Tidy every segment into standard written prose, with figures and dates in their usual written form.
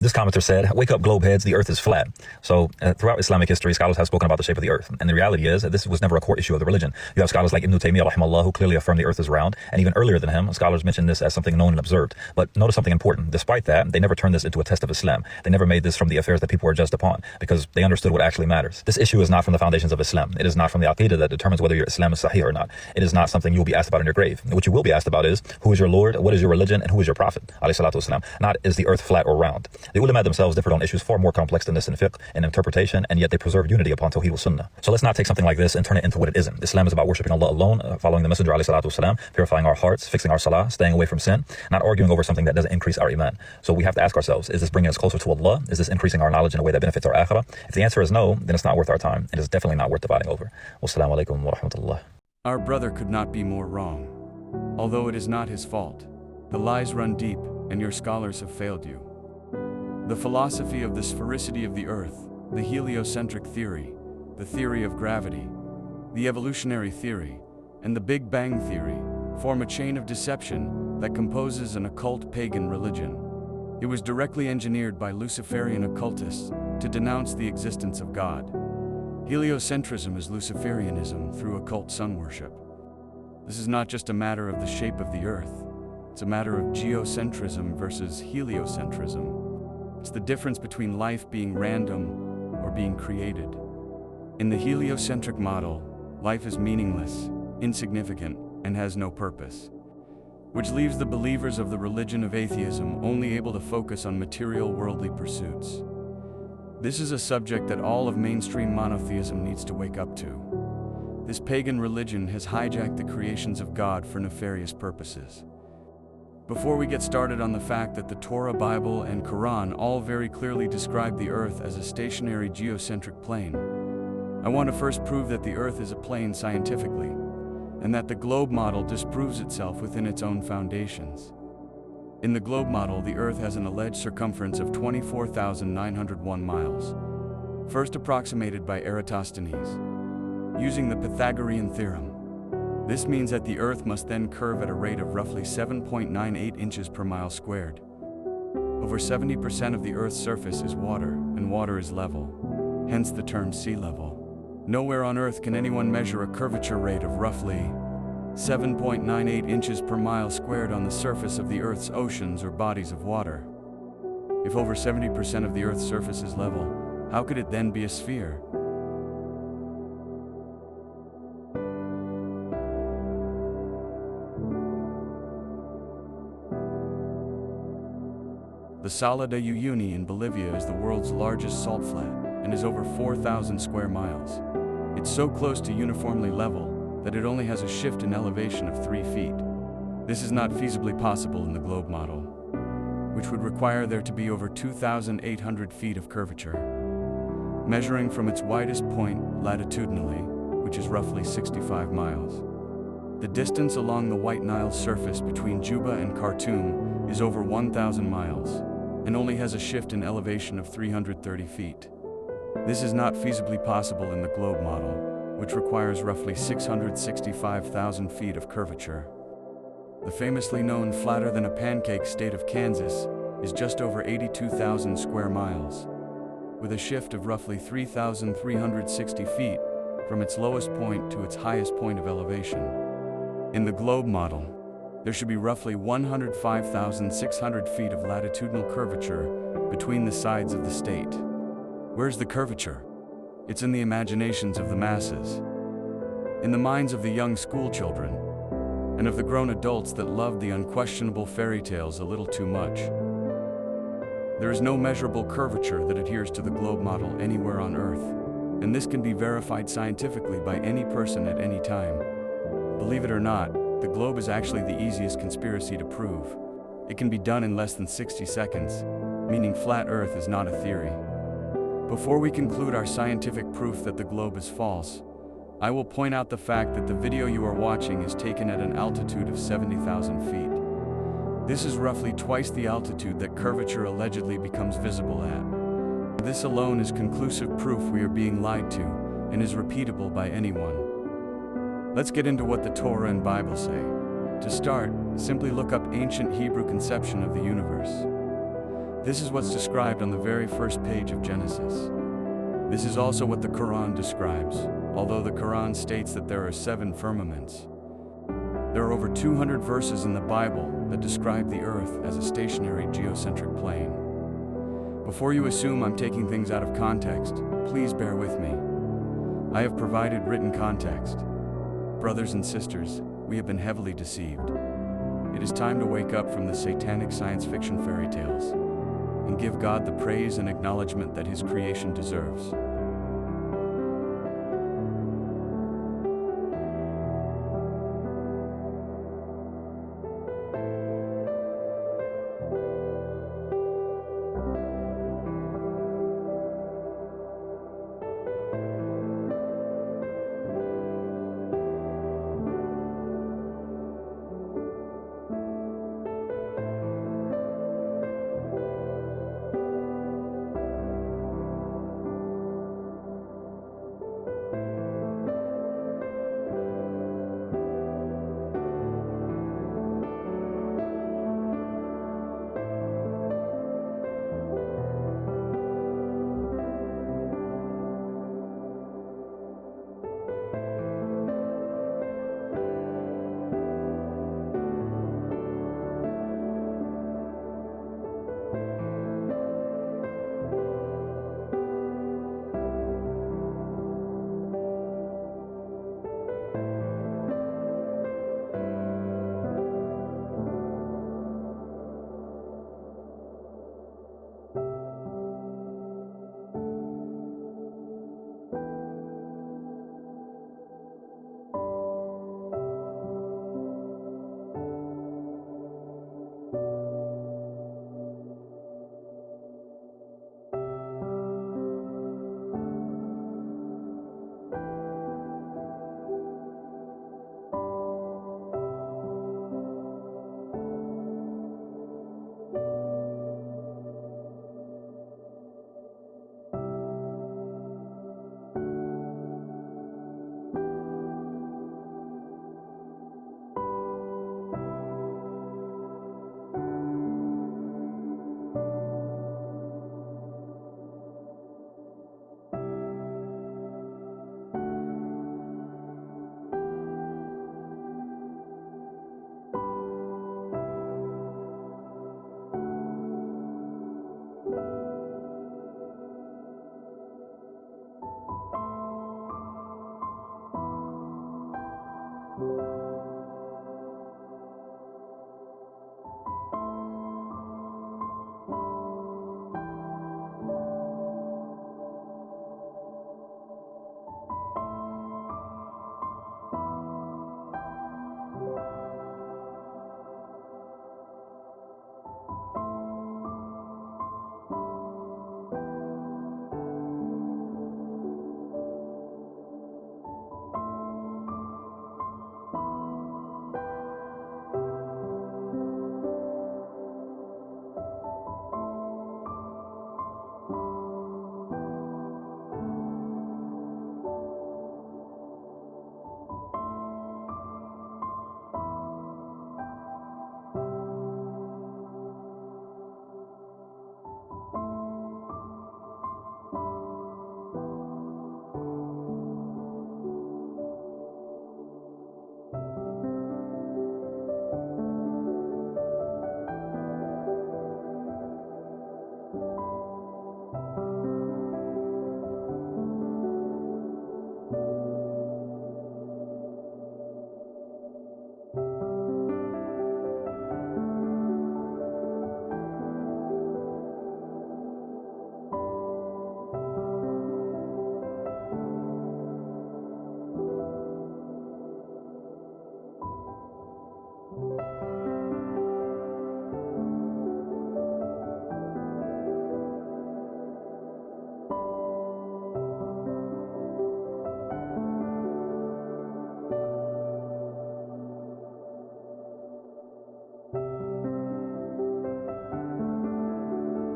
This commenter said, "Wake up, globe heads, the earth is flat." So throughout Islamic history, scholars have spoken about the shape of the earth. And the reality is that this was never a core issue of the religion. You have scholars like Ibn Taymiyyah, rahimahullah, who clearly affirm the earth is round. And even earlier than him, scholars mention this as something known and observed. But notice something important. Despite that, they never turned this into a test of Islam. They never made this from the affairs that people were judged upon, because they understood what actually matters. This issue is not from the foundations of Islam. It is not from the aqidah that determines whether your Islam is sahih or not. It is not something you will be asked about in your grave. What you will be asked about is, who is your Lord, what is your religion, and who is your Prophet, alayhi salatu wasalam. Not, is the earth flat or round. The ulama themselves differed on issues far more complex than this in fiqh and interpretation, and yet they preserved unity upon tawheed sunnah. So let's not take something like this and turn it into what it isn't. Islam is about worshiping Allah alone, following the Messenger alayhi salatu wasalam, purifying our hearts, fixing our salah, staying away from sin, not arguing over something that doesn't increase our iman. So we have to ask ourselves, is this bringing us closer to Allah? Is this increasing our knowledge in a way that benefits our akhirah? If the answer is no, then it's not worth our time. It is definitely not worth dividing over. Wassalamu alaikum wa rahmatullah. Our brother could not be more wrong. Although it is not his fault, the lies run deep, and your scholars have failed you. The philosophy of the sphericity of the earth, the heliocentric theory, the theory of gravity, the evolutionary theory, and the Big Bang theory form a chain of deception that composes an occult pagan religion. It was directly engineered by Luciferian occultists to denounce the existence of God. Heliocentrism is Luciferianism through occult sun worship. This is not just a matter of the shape of the earth, it's a matter of geocentrism versus heliocentrism. It's the difference between life being random or being created. In the heliocentric model, life is meaningless, insignificant, and has no purpose, which leaves the believers of the religion of atheism only able to focus on material worldly pursuits. This is a subject that all of mainstream monotheism needs to wake up to. This pagan religion has hijacked the creations of God for nefarious purposes. Before we get started on the fact that the Torah, Bible, and Quran all very clearly describe the earth as a stationary geocentric plane, I want to first prove that the earth is a plane scientifically, and that the globe model disproves itself within its own foundations. In the globe model, the earth has an alleged circumference of 24,901 miles, first approximated by Eratosthenes, using the Pythagorean theorem. This means that the earth must then curve at a rate of roughly 7.98 inches per mile squared. Over 70% of the earth's surface is water, and water is level, hence the term sea level. Nowhere on earth can anyone measure a curvature rate of roughly 7.98 inches per mile squared on the surface of the earth's oceans or bodies of water. If over 70% of the earth's surface is level, how could it then be a sphere? The Sala de Uyuni in Bolivia is the world's largest salt flat and is over 4,000 square miles. It's so close to uniformly level that it only has a shift in elevation of 3 feet. This is not feasibly possible in the globe model, which would require there to be over 2,800 feet of curvature. Measuring from its widest point latitudinally, which is roughly 65 miles. The distance along the White Nile surface between Juba and Khartoum is over 1,000 miles, and only has a shift in elevation of 330 feet. This is not feasibly possible in the globe model, which requires roughly 665,000 feet of curvature. The famously known flatter than a pancake state of Kansas is just over 82,000 square miles, with a shift of roughly 3,360 feet from its lowest point to its highest point of elevation. In the globe model, there should be roughly 105,600 feet of latitudinal curvature between the sides of the state. Where's the curvature? It's in the imaginations of the masses, in the minds of the young school children, and of the grown adults that love the unquestionable fairy tales a little too much. There is no measurable curvature that adheres to the globe model anywhere on Earth, and this can be verified scientifically by any person at any time. Believe it or not, the globe is actually the easiest conspiracy to prove. It can be done in less than 60 seconds, meaning flat Earth is not a theory. Before we conclude our scientific proof that the globe is false, I will point out the fact that the video you are watching is taken at an altitude of 70,000 feet. This is roughly twice the altitude that curvature allegedly becomes visible at. This alone is conclusive proof we are being lied to and is repeatable by anyone. Let's get into what the Torah and Bible say. To start, simply look up ancient Hebrew conception of the universe. This is what's described on the very first page of Genesis. This is also what the Quran describes, although the Quran states that there are 7 firmaments. There are over 200 verses in the Bible that describe the earth as a stationary geocentric plane. Before you assume I'm taking things out of context, please bear with me. I have provided written context. Brothers and sisters, we have been heavily deceived. It is time to wake up from the satanic science fiction fairy tales and give God the praise and acknowledgement that His creation deserves.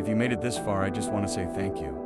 If you made it this far, I just want to say thank you.